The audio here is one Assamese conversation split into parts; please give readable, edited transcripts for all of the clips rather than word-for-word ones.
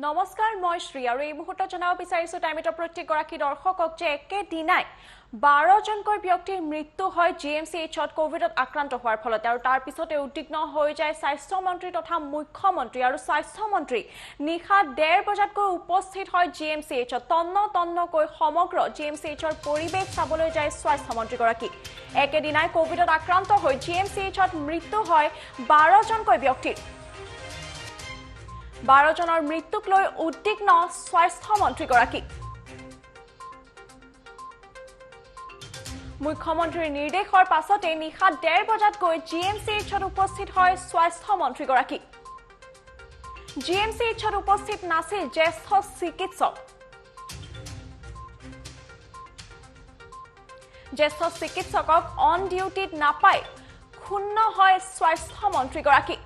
নমস্কাৰ মই শ্ৰী আৰু এই মুহূৰ্তত জনাব বিচাৰিছো টাইমিটৰ প্ৰত্যেকগৰাকী দৰ্শকক যে একেদিনাই 12 জনকৈ ব্যক্তিৰ মৃত্যু হয় জিএমচিএইচত কোভিডত আক্ৰান্ত হোৱাৰ ফলত আৰু তাৰ পিছতে উদ্বিগ্ন হৈ যায় স্বাস্থ্য মন্ত্ৰী তথা মুখ্যমন্ত্ৰী আৰু স্বাস্থ্য মন্ত্ৰী নিশা 1:30 বজাতকৈ উপস্থিত হয় জিএমচিএইচত তন্নকৈ সমগ্ৰ জিএমচিএইচৰ পৰিৱেশ চাবলৈ যায় স্বাস্থ্য মন্ত্ৰীগৰাকী একেদিনাই কোভিডত আক্ৰান্ত হৈ জিএমচিএইচত মৃত্যু হয় 12 জনকৈ ব্যক্তিৰ 12 জনৰ মৃত্যুক লৈ উদ্বিগ্ন স্বাস্থ্য মন্ত্ৰীগৰাকী মুখ্যমন্ত্ৰীৰ নিৰ্দেশৰ পাছতে নিশা 1:30 বজাত গৈ জিএমচিএইচত উপস্থিত হয় স্বাস্থ্য মন্ত্ৰীগৰাকী জিএমচিএইচত উপস্থিত নাছিল জ্যেষ্ঠ চিকিৎসকক অন ডিউটিত নাপাই ক্ষুণ্ণ হয় স্বাস্থ্য মন্ত্ৰীগৰাকী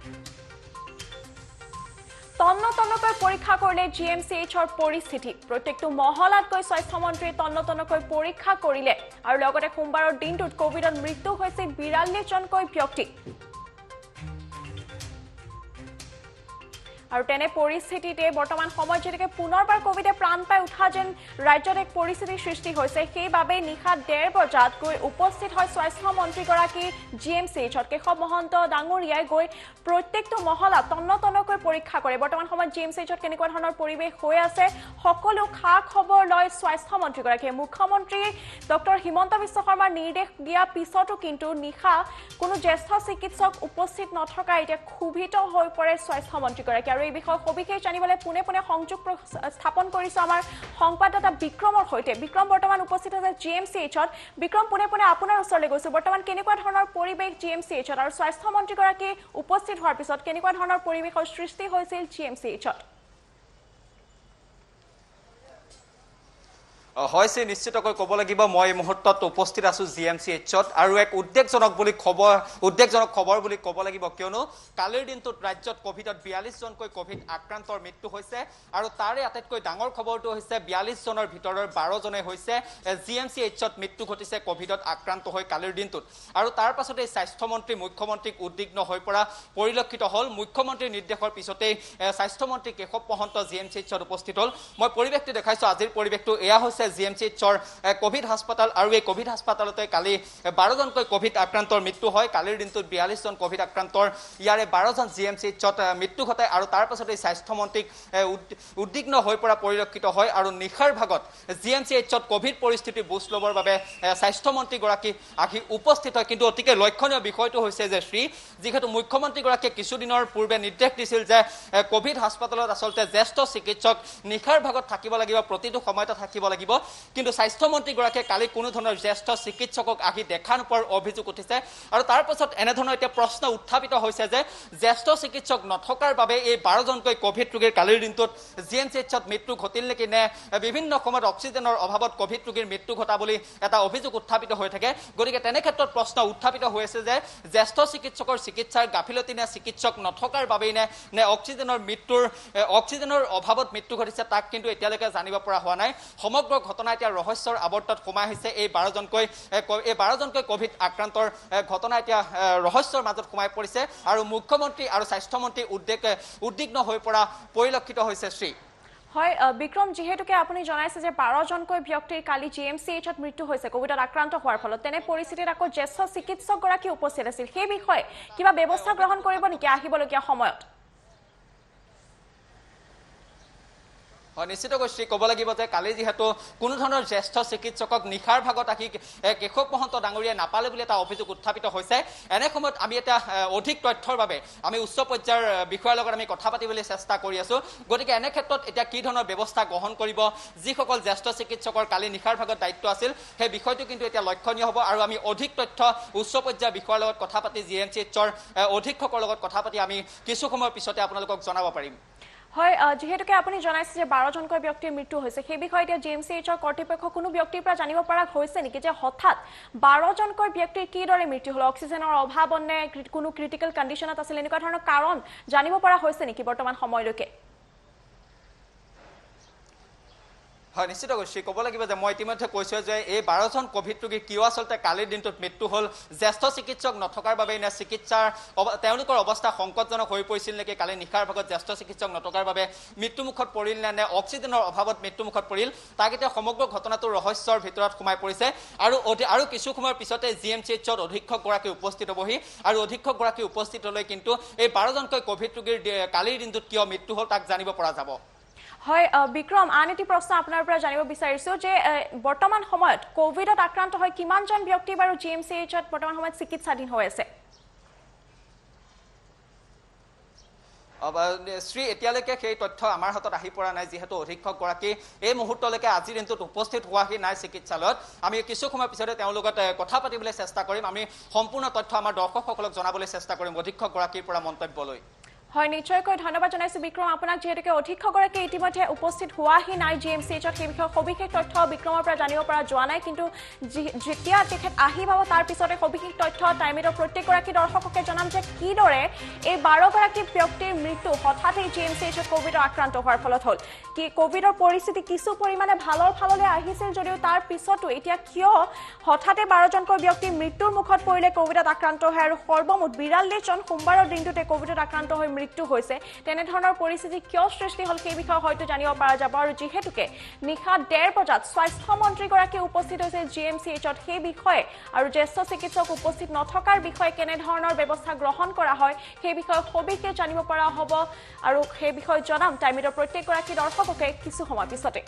তন্নকৈ পৰীক্ষা কৰিলে জিএমচিএইচৰ পৰিস্থিতি প্ৰত্যেকটো মহলাত গৈ স্বাস্থ্য মন্ত্ৰী তন্নকৈ পৰীক্ষা কৰিলে আৰু লগতে সোমবাৰৰ দিনটোত কোভিডত মৃত্যু হৈছে 42 জনকৈ ব্যক্তি আৰু তেনে পৰিস্থিতিতে বৰ্তমান সময়ত যেনেকৈ পুনৰবাৰ কোভিডে প্ৰাণ পাই উঠা যেন ৰাজ্যত এক পৰিস্থিতিৰ সৃষ্টি হৈছে সেইবাবে নিশা 1:30 বজাত গৈ উপস্থিত হয় স্বাস্থ্য মন্ত্ৰীগৰাকী জিএমচিএইচত কেশৱ মহন্ত ডাঙৰীয়াই গৈ প্ৰত্যেকটো মহলা তন্নকৈ পৰীক্ষা কৰে বৰ্তমান সময়ত জিএমচিএইচত কেনেকুৱা ধৰণৰ পৰিৱেশ হৈ আছে সকলো খা খবৰ লয় স্বাস্থ্য মন্ত্ৰীগৰাকীয়ে মুখ্যমন্ত্ৰী ডক্টৰ হিমন্ত বিশ্ব শৰ্মাৰ নিৰ্দেশ দিয়া পিছতো কিন্তু নিশা কোনো জ্যেষ্ঠ চিকিৎসক উপস্থিত নথকা এতিয়া ক্ষোভিত হৈ পৰে স্বাস্থ্য মন্ত্ৰীগৰাকী আৰু এই বিষয়ে সবিশেষ জানিবলৈ পুনে সংযোগ স্থাপন কৰিছো আমাৰ সংবাদদাতা বিক্ৰমৰ সৈতে বিক্ৰম বৰ্তমান উপস্থিত আছে জিএমচিএইচত বিক্ৰম পুনে আপোনাৰ ওচৰলৈ গৈছো বৰ্তমান কেনেকুৱা ধৰণৰ পৰিৱেশ জিএমচিএইচত আৰু স্বাস্থ্য মন্ত্ৰীগৰাকী উপস্থিত হোৱাৰ পিছত কেনেকুৱা ধৰণৰ পৰিৱেশৰ সৃষ্টি হৈছিল জিএমচিএইচত হয়ছে নিশ্চিতকৈ ক'ব লাগিব মই এই মুহূৰ্তত উপস্থিত আছো জিএমচিএইচত আৰু এক উদ্বেগজনক খবৰ বুলি ক'ব লাগিব কিয়নো কালিৰ দিনটোত ৰাজ্যত কোভিডত 42 জনকৈ কোভিড আক্ৰান্তৰ মৃত্যু হৈছে আৰু তাৰে আটাইতকৈ ডাঙৰ খবৰটো হৈছে 42 জনৰ ভিতৰৰ 12 জনে হৈছে জিএমচিএইচত মৃত্যু ঘটিছে কোভিডত আক্ৰান্ত হৈ কালিৰ দিনটোত আৰু তাৰ পাছতে স্বাস্থ্যমন্ত্ৰী মুখ্যমন্ত্ৰীক উদ্বিগ্ন হৈ পৰা পৰিলক্ষিত হ'ল মুখ্যমন্ত্ৰীৰ নিৰ্দেশৰ পিছতে স্বাস্থ্যমন্ত্ৰী কেশৱ মহন্ত জিএমচিএইচত উপস্থিত হ'ল মই পৰিৱেশটো দেখাইছো আজিৰ পৰিৱেশটো এয়া হৈছে জিএমচিএইচৰ কোভিড হাস্পাতাল আৰু এই কোভিড হাস্পাতালতে কালি 12 জনকৈ কোভিড আক্ৰান্তৰ মৃত্যু হয় কালিৰ দিনটোত 42 জন কোভিড আক্ৰান্তৰ ইয়াৰে 12 জন জিএমচিএইচত মৃত্যু ঘটায় আৰু তাৰ পাছতে স্বাস্থ্যমন্ত্ৰীক উদ্বিগ্ন হৈ পৰা পৰিলক্ষিত হয় আৰু নিশাৰ ভাগত জিএমচিএইচত কোভিড পৰিস্থিতি বুজ ল'বৰ বাবে স্বাস্থ্যমন্ত্ৰীগৰাকী আহি উপস্থিত হয় কিন্তু অতিকে লক্ষণীয় বিষয়টো হৈছে যে যিহেতু মুখ্যমন্ত্ৰীগৰাকীয়ে কিছুদিনৰ পূৰ্বে নিৰ্দেশ দিছিল যে কোভিড হাস্পাতালত আচলতে জ্যেষ্ঠ চিকিৎসক নিশাৰ ভাগত থাকিব লাগিব প্ৰতিটো সময়তে থাকিব লাগিব কিন্তু স্বাস্থ্যমন্ত্ৰীগৰাকীয়ে কালি কোনো ধৰণৰ জ্যেষ্ঠ চিকিৎসকক আহি দেখা নোপোৱাৰ অভিযোগ উঠিছে আৰু তাৰ পাছত এনেধৰণৰ এতিয়া প্ৰশ্ন উত্থাপিত হৈছে যে জ্যেষ্ঠ চিকিৎসক নথকাৰ বাবে এই 12 জনকৈ কোভিড ৰোগীৰ কালিৰ দিনটোত জিএমচিএইচত মৃত্যু ঘটিল নেকি নে বিভিন্ন সময়ত অক্সিজেনৰ অভাৱত কোভিড ৰোগীৰ মৃত্যু ঘটা বুলি এটা অভিযোগ উত্থাপিত হৈ থাকে গতিকে তেনে ক্ষেত্ৰত প্ৰশ্ন উত্থাপিত হৈছে যে জ্যেষ্ঠ চিকিৎসকৰ চিকিৎসাৰ গাফিলতি নে চিকিৎসক নথকাৰ বাবেই নে অক্সিজেনৰ অভাৱত মৃত্যু ঘটিছে তাক কিন্তু এতিয়ালৈকে জানিব পৰা হোৱা নাই সমগ্ৰ ঘটনা এতিয়া ৰহস্যৰ আৱৰ্তত সোমাই আহিছে এই 12 জনকৈ কোভিড আক্ৰান্তৰ ঘটনা এতিয়া ৰহস্যৰ মাজত সোমাই পৰিছে আৰু মুখ্যমন্ত্ৰী আৰু স্বাস্থ্যমন্ত্ৰী উদ্বিগ্ন হৈ পৰা পৰিলক্ষিত হৈছে শ্ৰী হয় বিক্ৰম যেহেতুকে আপুনি জনাইছে যে 12 জনকৈ ব্যক্তিৰ কালি জিএমচিএইচত মৃত্যু হৈছে কোভিডত আক্ৰান্ত হোৱাৰ ফলত তেনে পৰিস্থিতিত আকৌ জ্যেষ্ঠ চিকিৎসকগৰাকী উপস্থিত আছিল সেই বিষয়ে কিবা ব্যৱস্থা গ্ৰহণ কৰিব নেকি আহিবলগীয়া সময়ত নিশ্চিতকৈ শ্ৰী ক'ব লাগিব যে কালি যিহেতু কোনো ধৰণৰ জ্যেষ্ঠ চিকিৎসকক নিশাৰ ভাগত আহি কেশৱ মহন্ত ডাঙৰীয়াই নাপালে বুলি এটা অভিযোগ উত্থাপিত হৈছে এনে সময়ত আমি এটা অধিক তথ্যৰ বাবে আমি উচ্চ পৰ্যায়ৰ বিষয়াৰ লগত আমি কথা পাতিবলৈ চেষ্টা কৰি আছো গতিকে এনে ক্ষেত্ৰত এতিয়া কি ধৰণৰ ব্যৱস্থা গ্ৰহণ কৰিব যিসকল জ্যেষ্ঠ চিকিৎসকৰ কালি নিশাৰ ভাগত দায়িত্ব আছিল সেই বিষয়টো কিন্তু এতিয়া লক্ষণীয় হ'ব আৰু আমি অধিক তথ্য উচ্চ পৰ্যায়ৰ বিষয়াৰ লগত কথা পাতি জিএমচিএইচৰ অধীক্ষকৰ লগত কথা পাতি আমি কিছু সময়ৰ পিছতে আপোনালোকক জনাব পাৰিম হয় যেহেতুকে আপুনি জনাইছে যে 12 জনকৈ ব্যক্তিৰ মৃত্যু হৈছে সেই বিষয়ে এতিয়া জিএমচিএইচৰ কৰ্তৃপক্ষ কোনো ব্যক্তিৰ পৰা জানিব পৰা হৈছে নেকি যে হঠাৎ 12 জনকৈ ব্যক্তিৰ কিদৰে মৃত্যু হ'ল অক্সিজেনৰ অভাৱ নে কোনো ক্ৰিটিকেল কণ্ডিশ্যনত আছিল এনেকুৱা ধৰণৰ কাৰণ জানিব পৰা হৈছে নেকি বৰ্তমান সময়লৈকে হয় নিশ্চিত কৈছোঁ ক'ব লাগিব যে মই ইতিমধ্যে কৈছোঁ যে এই 12জন কোভিড ৰোগী কিয় আচলতে কালিৰ দিনটোত মৃত্যু হ'ল জ্যেষ্ঠ চিকিৎসক নথকাৰ বাবে নে চিকিৎসাৰ তেওঁলোকৰ অৱস্থা সংকটজনক হৈ পৰিছিল নেকি কালি নিশাৰ ভাগত জ্যেষ্ঠ চিকিৎসক নথকাৰ বাবে মৃত্যুমুখত পৰিল নে অক্সিজেনৰ অভাৱত মৃত্যুমুখত পৰিল তাক এতিয়া সমগ্ৰ ঘটনাটো ৰহস্যৰ ভিতৰত সোমাই পৰিছে আৰু কিছু সময়ৰ পিছতে GMCHত অধীক্ষকগৰাকী উপস্থিত হ'বহি আৰু অধীক্ষকগৰাকী উপস্থিত হ'লে কিন্তু এই 12জনকৈ কোভিড ৰোগীৰ কালিৰ দিনটোত কিয় মৃত্যু হ'ল তাক জানিব পৰা যাব হয় বিক্ৰম আন এটি প্ৰশ্ন আপোনাৰ পৰা জানিব বিচাৰিছো যে বৰ্তমান সময়ত কোভিডত আক্ৰান্ত হৈ কিমানজন ব্যক্তি বাৰু GMCHত বৰ্তমান সময়ত চিকিৎসাধীন হৈ আছে শ্ৰী এতিয়ালৈকে সেই তথ্য আমাৰ হাতত আহি পৰা নাই যিহেতু অধীক্ষকগৰাকী এই মুহূৰ্তলৈকে আজিৰ দিনটোত উপস্থিত হোৱাহি নাই চিকিৎসালয়ত আমি কিছু সময় পিছতে তেওঁৰ লগত কথা পাতিবলৈ চেষ্টা কৰিম আমি সম্পূৰ্ণ তথ্য আমাৰ দৰ্শকসকলক জনাবলৈ চেষ্টা কৰিম অধীক্ষকগৰাকীৰ পৰা মন্তব্যলৈ হয় নিশ্চয়কৈ ধন্যবাদ জনাইছো বিক্ৰম আপোনাক যেহেতুকে অধীক্ষকগৰাকী ইতিমধ্যে উপস্থিত হোৱাহি নাই GMCHত সেই বিষয়ে সবিশেষ তথ্য বিক্ৰমৰ পৰা জানিব পৰা যোৱা নাই কিন্তু যেতিয়া তেখেত আহি পাব তাৰ পিছতে সবিশেষ তথ্য টাইমিটৰ প্ৰত্যেকগৰাকী দৰ্শককে জনাম যে কিদৰে এই 12গৰাকী ব্যক্তিৰ মৃত্যু হঠাতে GMCHত কোভিডৰ আক্ৰান্ত হোৱাৰ ফলত হ'ল কি কোভিডৰ পৰিস্থিতি কিছু পৰিমাণে ভালৰ ফাললৈ আহিছিল যদিও তাৰ পিছতো এতিয়া কিয় হঠাতে 12জনকৈ ব্যক্তি মৃত্যুৰ মুখত পৰিলে কোভিডত আক্ৰান্ত হয় আৰু সৰ্বমুঠ 42জন সোমবাৰৰ দিনটোতে কোভিডত আক্ৰান্ত হৈ মৃত্যু হৈছে তেনে ধৰণৰ পৰিস্থিতি কিয় সৃষ্টি হ'ল সেই বিষয়ে হয়তো জানিব পৰা যাব আৰু যিহেতুকে নিশা 1:30 বজাত স্বাস্থ্য মন্ত্ৰীগৰাকী উপস্থিত হৈছে GMCHত সেই বিষয়ে আৰু জ্যেষ্ঠ চিকিৎসক উপস্থিত নথকাৰ বিষয়ে কেনে ধৰণৰ ব্যৱস্থা গ্ৰহণ কৰা হয় সেই বিষয়ে সবিশেষ জানিব পৰা হ'ব আৰু সেই বিষয়ে জনাম টাইমিটৰ প্ৰত্যেকগৰাকী দৰ্শককে কিছু সময় পিছতে